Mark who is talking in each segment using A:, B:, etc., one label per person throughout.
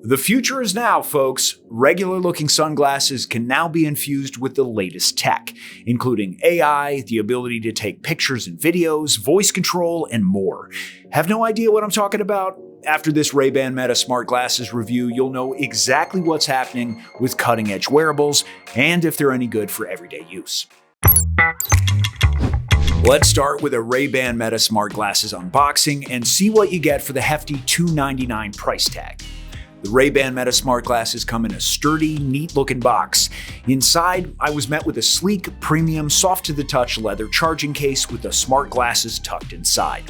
A: The future is now, folks. Regular-looking sunglasses can now be infused with the latest tech, including AI, the ability to take pictures and videos, voice control, and more. Have no idea what I'm talking about? After this Rayban Meta Smart Glasses review, you'll know exactly what's happening with cutting-edge wearables and if they're any good for everyday use. Let's start with a Rayban Meta Smart Glasses unboxing and see what you get for the hefty $299 price tag. The Rayban Meta Smart Glasses come in a sturdy, neat-looking box. Inside, I was met with a sleek, premium, soft-to-the-touch leather charging case with the smart glasses tucked inside.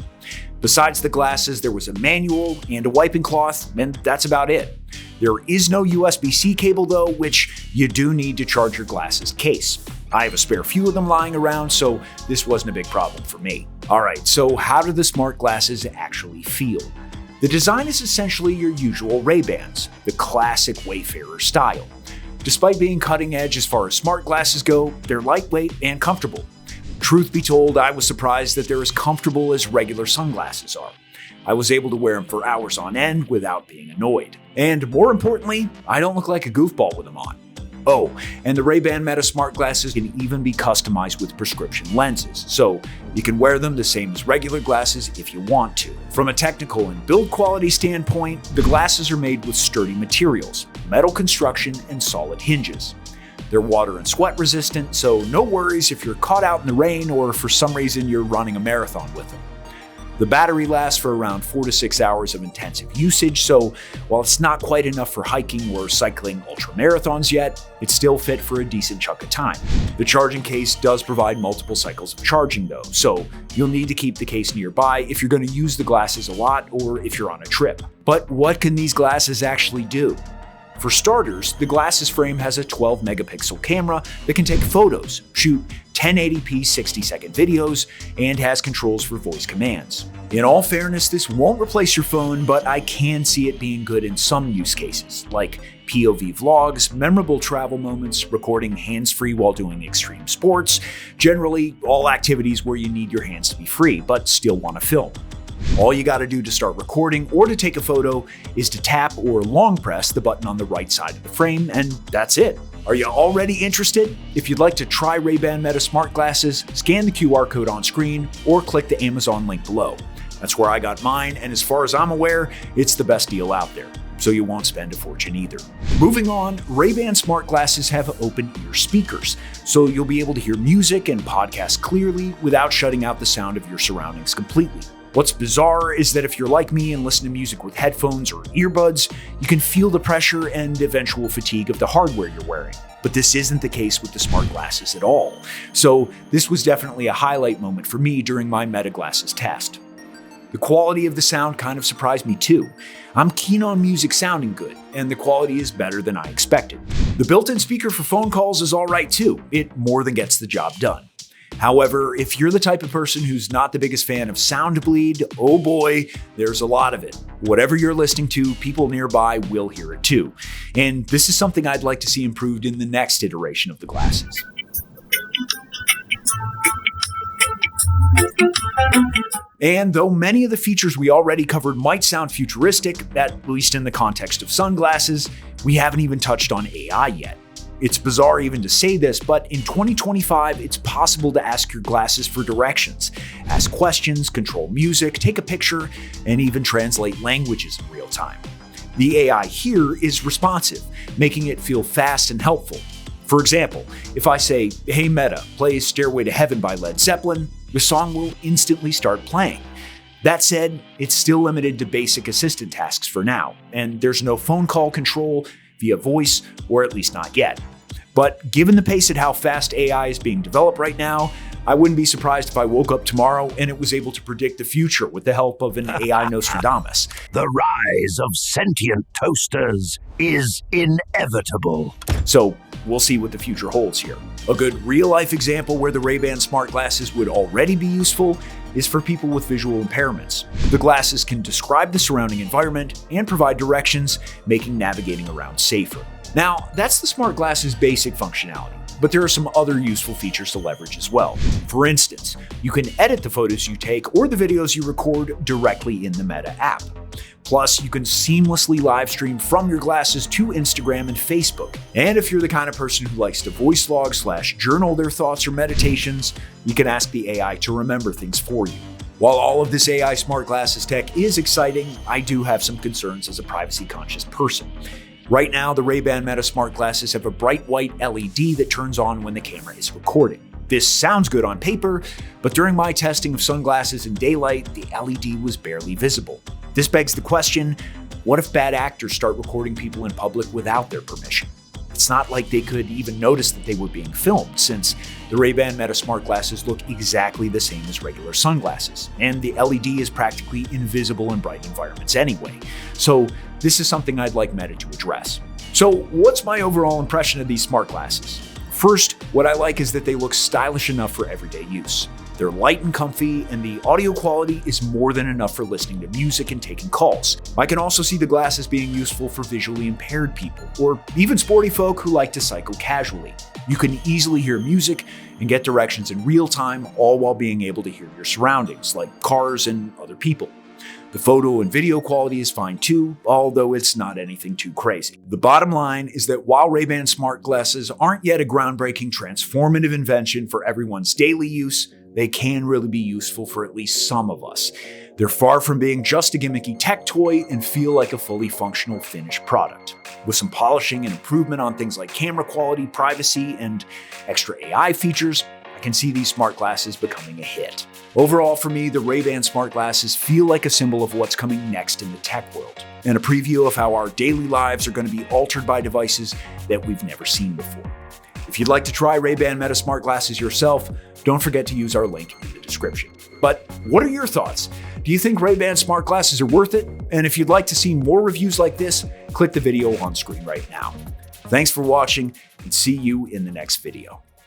A: Besides the glasses, there was a manual and a wiping cloth, and that's about it. There is no USB-C cable though, which you do need to charge your glasses case. I have a spare few of them lying around, so this wasn't a big problem for me. Alright, so how do the smart glasses actually feel? The design is essentially your usual Ray-Bans, the classic Wayfarer style. Despite being cutting edge as far as smart glasses go, they're lightweight and comfortable. Truth be told, I was surprised that they're as comfortable as regular sunglasses are. I was able to wear them for hours on end without being annoyed. And more importantly, I don't look like a goofball with them on. Oh, and the Rayban Meta Smart Glasses can even be customized with prescription lenses, so you can wear them the same as regular glasses if you want to. From a technical and build quality standpoint, the glasses are made with sturdy materials, metal construction, and solid hinges. They're water and sweat resistant, so no worries if you're caught out in the rain or for some reason you're running a marathon with them. The battery lasts for around 4 to 6 hours of intensive usage, so while it's not quite enough for hiking or cycling ultramarathons yet, it's still fit for a decent chunk of time. The charging case does provide multiple cycles of charging though, so you'll need to keep the case nearby if you're going to use the glasses a lot or if you're on a trip. But what can these glasses actually do? For starters, the glasses frame has a 12 megapixel camera that can take photos, shoot 1080p 60-second videos, and has controls for voice commands. In all fairness, this won't replace your phone, but I can see it being good in some use cases, like POV vlogs, memorable travel moments, recording hands-free while doing extreme sports, generally all activities where you need your hands to be free, but still want to film. All you gotta do to start recording or to take a photo is to tap or long press the button on the right side of the frame, and that's it. Are you already interested? If you'd like to try Rayban Meta Smart Glasses, scan the QR code on screen or click the Amazon link below. That's where I got mine, and as far as I'm aware, it's the best deal out there, so you won't spend a fortune either. Moving on, Rayban Smart Glasses have open ear speakers, so you'll be able to hear music and podcasts clearly without shutting out the sound of your surroundings completely. What's bizarre is that if you're like me and listen to music with headphones or earbuds, you can feel the pressure and eventual fatigue of the hardware you're wearing. But this isn't the case with the smart glasses at all. So this was definitely a highlight moment for me during my Meta Glasses test. The quality of the sound kind of surprised me too. I'm keen on music sounding good, and the quality is better than I expected. The built-in speaker for phone calls is alright too. It more than gets the job done. However, if you're the type of person who's not the biggest fan of sound bleed, oh boy, there's a lot of it. Whatever you're listening to, people nearby will hear it too. And this is something I'd like to see improved in the next iteration of the glasses. And though many of the features we already covered might sound futuristic, at least in the context of sunglasses, we haven't even touched on AI yet. It's bizarre even to say this, but in 2025, it's possible to ask your glasses for directions, ask questions, control music, take a picture, and even translate languages in real time. The AI here is responsive, making it feel fast and helpful. For example, if I say, "Hey Meta, play Stairway to Heaven by Led Zeppelin," the song will instantly start playing. That said, it's still limited to basic assistant tasks for now, and there's no phone call control via voice, or at least not yet. But given the pace at how fast AI is being developed right now, I wouldn't be surprised if I woke up tomorrow and it was able to predict the future with the help of an AI Nostradamus.
B: The rise of sentient toasters is inevitable.
A: So we'll see what the future holds here. A good real-life example where the Rayban Smart Glasses would already be useful is for people with visual impairments. The glasses can describe the surrounding environment and provide directions, making navigating around safer. Now, that's the smart glasses' basic functionality. but there are some other useful features to leverage as well. For instance, you can edit the photos you take or the videos you record directly in the Meta app. Plus, you can seamlessly live stream from your glasses to Instagram and Facebook. And if you're the kind of person who likes to voice log/journal their thoughts or meditations, you can ask the AI to remember things for you. While all of this AI smart glasses tech is exciting, I do have some concerns as a privacy-conscious person. Right now, the Rayban Meta Smart Glasses have a bright white LED that turns on when the camera is recording. This sounds good on paper, but during my testing of sunglasses in daylight, the LED was barely visible. This begs the question, what if bad actors start recording people in public without their permission? It's not like they could even notice that they were being filmed, since the Rayban Meta Smart Glasses look exactly the same as regular sunglasses, and the LED is practically invisible in bright environments anyway. So this is something I'd like Meta to address. So what's my overall impression of these smart glasses? First, what I like is that they look stylish enough for everyday use. They're light and comfy, and the audio quality is more than enough for listening to music and taking calls. I can also see the glasses being useful for visually impaired people, or even sporty folk who like to cycle casually. You can easily hear music and get directions in real time, all while being able to hear your surroundings, like cars and other people. The photo and video quality is fine too, although it's not anything too crazy. The bottom line is that while Rayban smart glasses aren't yet a groundbreaking, transformative invention for everyone's daily use, they can really be useful for at least some of us. They're far from being just a gimmicky tech toy and feel like a fully functional finished product. With some polishing and improvement on things like camera quality, privacy, and extra AI features, I can see these smart glasses becoming a hit. Overall, for me, the Rayban smart glasses feel like a symbol of what's coming next in the tech world, and a preview of how our daily lives are going to be altered by devices that we've never seen before. If you'd like to try Rayban Meta Smart Glasses yourself, don't forget to use our link in the description. But what are your thoughts? Do you think Rayban Smart Glasses are worth it? And if you'd like to see more reviews like this, click the video on screen right now. Thanks for watching, and see you in the next video.